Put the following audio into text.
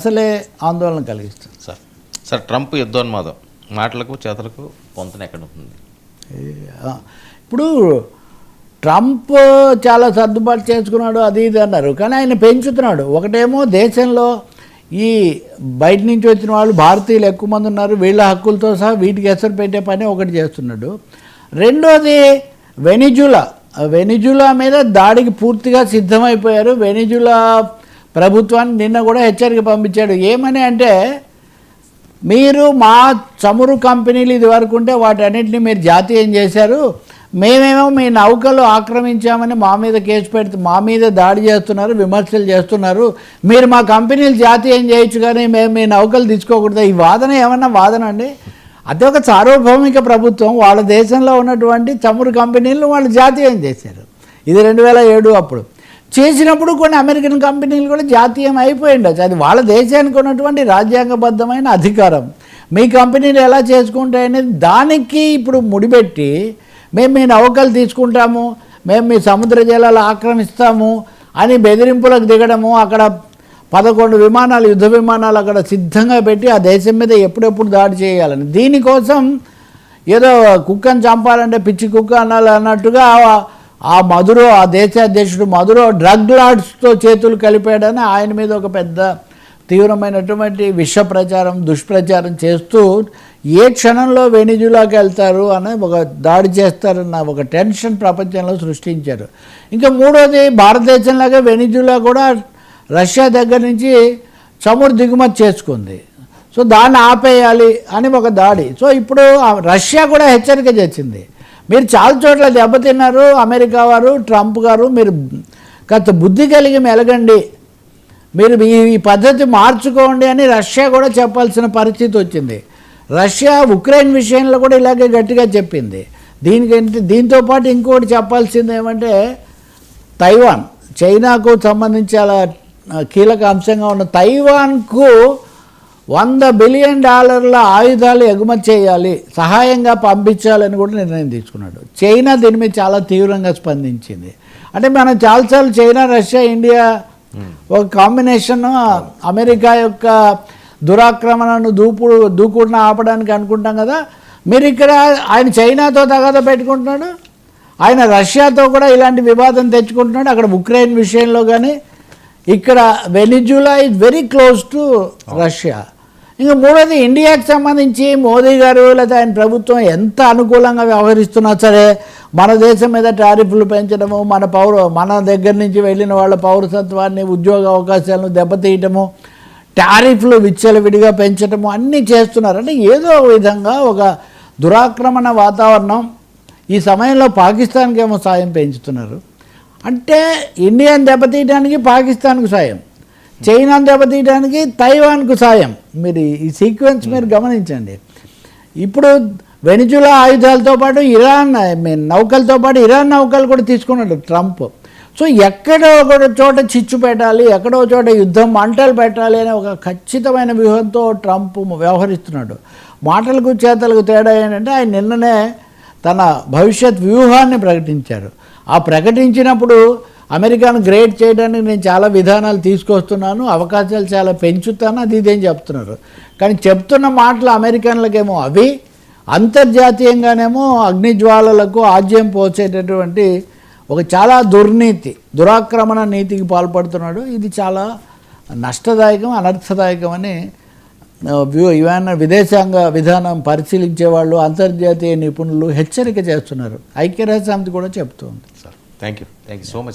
అసలే ఆందోళన కలిగిస్తుంది సార్ ట్రంప్ యుద్ధోన్మాదం మాటలకు చేతలకు పొంతన ఎక్కడ ఉంటుంది? ఇప్పుడు ట్రంప్ చాలా సర్దుబాటు చేసుకున్నాడు అది ఇది అన్నారు, కానీ ఆయన పెంచుతున్నాడు. ఒకటేమో దేశంలో ఈ బయట నుంచి వచ్చిన వాళ్ళు భారతీయులు ఎక్కువ మంది ఉన్నారు, వీళ్ళ హక్కులతో సహా వీటికి ఎసరు పెట్టే పని ఒకటి చేస్తున్నాడు. రెండోది వెనిజులా మీద దాడికి పూర్తిగా సిద్ధమైపోయారు. వెనిజులా ప్రభుత్వాన్ని నిన్న కూడా హెచ్చరిక పంపించాడు. ఏమని అంటే, మీరు మా చమురు కంపెనీలు ఇది వరకు ఉంటే వాటన్నిటిని మీరు జాతీయం చేశారు, మేమేమో మీ నౌకలు ఆక్రమించామని మా మీద కేసు పెడుతూ మా మీద దాడి చేస్తున్నారు, విమర్శలు చేస్తున్నారు. మీరు మా కంపెనీలు జాతీయం చేయొచ్చు కానీ మేము మీ నౌకలు తీసుకోకూడదు. ఈ వాదన ఏమన్నా వాదన అండి? అదే ఒక సార్వభౌమిక ప్రభుత్వం వాళ్ళ దేశంలో ఉన్నటువంటి చమురు కంపెనీలను వాళ్ళు జాతీయం చేశారు. ఇది 2007 అప్పుడు చేసినప్పుడు కొన్ని అమెరికన్ కంపెనీలు కూడా జాతీయం అయిపోయి ఉండొచ్చు. అది వాళ్ళ దేశానికి ఉన్నటువంటి రాజ్యాంగబద్ధమైన అధికారం. మీ కంపెనీలు ఎలా చేసుకుంటాయనేది దానికి ఇప్పుడు ముడిపెట్టి మేము మీ నౌకలు తీసుకుంటాము, మేము మీ సముద్ర జలాలు ఆక్రమిస్తాము అని బెదిరింపులకు దిగడము, అక్కడ 11 విమానాలు యుద్ధ విమానాలు అక్కడ సిద్ధంగా పెట్టి ఆ దేశం మీద ఎప్పుడెప్పుడు దాడి చేయాలని, దీనికోసం ఏదో కుక్కను చంపాలంటే పిచ్చి కుక్క అన్నట్టుగా ఆ దేశ అధ్యక్షుడు మధురో డ్రగ్ లార్డ్స్తో చేతులు కలిపాడని ఆయన మీద ఒక పెద్ద తీవ్రమైనటువంటి దుష్ప్రచారం చేస్తూ ఏ క్షణంలో వెనిజులాకి వెళ్తారు అని ఒక దాడి చేస్తారన్న ఒక టెన్షన్ ప్రపంచంలో సృష్టించారు. ఇంకా మూడోది, భారతదేశంలాగే వెనిజులా కూడా రష్యా దగ్గర నుంచి చమురు దిగుమతి చేసుకుంది. సో దాన్ని ఆపేయాలి అని ఒక దాడి. సో ఇప్పుడు రష్యా కూడా హెచ్చరిక చేసింది, మీరు చాలా చోట్ల దెబ్బతిన్నారు అమెరికా వారు, ట్రంప్ గారు, మీరు కాస్త బుద్ధి కలిగి మెలగండి, మీరు ఈ పద్ధతి మార్చుకోండి అని రష్యా కూడా చెప్పాల్సిన పరిస్థితి వచ్చింది. రష్యా ఉక్రెయిన్ విషయంలో కూడా ఇలాగే గట్టిగా చెప్పింది. దీంతో పాటు ఇంకోటి చెప్పాల్సింది ఏమంటే, తైవాన్, చైనాకు సంబంధించి చాలా కీలక అంశంగా ఉన్న తైవాన్కు $100 బిలియన్ ఆయుధాలు ఎగుమతి చేయాలి, సహాయంగా పంపించాలని కూడా నిర్ణయం తీసుకున్నాడు. చైనా దీని మీద చాలా తీవ్రంగా స్పందించింది. అంటే మనం చాలాసార్లు చైనా, రష్యా, ఇండియా ఒక కాంబినేషన్ అమెరికా యొక్క దురాక్రమణను దూకుడును ఆపడానికి అనుకుంటాం కదా. మీరు ఇక్కడ ఆయన చైనాతో తగాదా పెట్టుకుంటున్నాడు, ఆయన రష్యాతో కూడా ఇలాంటి వివాదం తెచ్చుకుంటున్నాడు. అక్కడ ఉక్రెయిన్ విషయంలో కానీ, ఇక్కడ Venezuela is very close to Russia. ఇంకా మూడోది, ఇండియాకి సంబంధించి మోదీ గారు లేదా ఆయన ప్రభుత్వం ఎంత అనుకూలంగా వ్యవహరిస్తున్నా సరే మన దేశం మీద టారిఫ్లు పెంచడము, మన దగ్గర నుంచి వెళ్ళిన వాళ్ళ పౌరసత్వాన్ని, ఉద్యోగ అవకాశాలను దెబ్బతీయటము, టారిఫ్లు విచ్చలవిడిగా పెంచడము అన్నీ చేస్తున్నారు. అంటే ఏదో విధంగా ఒక దురాక్రమణ వాతావరణం. ఈ సమయంలో పాకిస్తాన్కి ఏమో సాయం పెంచుతున్నారు. అంటే ఇండియాని దెబ్బతీయడానికి పాకిస్తాన్కు సాయం, చైనాను దెబ్బతీయడానికి తైవాన్కు సాయం. మీరు ఈ సీక్వెన్స్ మీరు గమనించండి. ఇప్పుడు వెనిజులా ఆయుధాలతో పాటు నౌకలతో పాటు ఇరాన్ నౌకలు కూడా తీసుకున్నాడు ట్రంప్. సో ఎక్కడో ఒక చోట చిచ్చు పెట్టాలి, ఎక్కడో చోట యుద్ధం మంటలు పెట్టాలి అనే ఒక ఖచ్చితమైన వ్యూహంతో ట్రంప్ వ్యవహరిస్తున్నాడు. మాటలకు చేతలకు తేడా ఏంటంటే, ఆయన నిన్ననే తన భవిష్యత్ వ్యూహాన్ని ప్రకటించారు. ఆ ప్రకటించినప్పుడు అమెరికాను గ్రేట్ చేయడానికి నేను చాలా విధానాలు తీసుకొస్తున్నాను, అవకాశాలు చాలా పెంచుతాను, అది ఇదేం చెప్తున్నారు. కానీ చెప్తున్న మాటలు అమెరికన్లకేమో అవి అంతర్జాతీయంగానేమో అగ్నిజ్వాలలకు ఆజ్యం పోసేటటువంటి ఒక చాలా దురాక్రమణ నీతికి పాల్పడుతున్నాడు. ఇది చాలా నష్టదాయకం, అనర్థదాయకం అని ఇవన్న విదేశాంగ విధానం పరిశీలించే వాళ్ళు, అంతర్జాతీయ నిపుణులు హెచ్చరిక చేస్తున్నారు. ఐక్యరాజ్య సమితి కూడా చెప్తుంది. Sir thank you so much.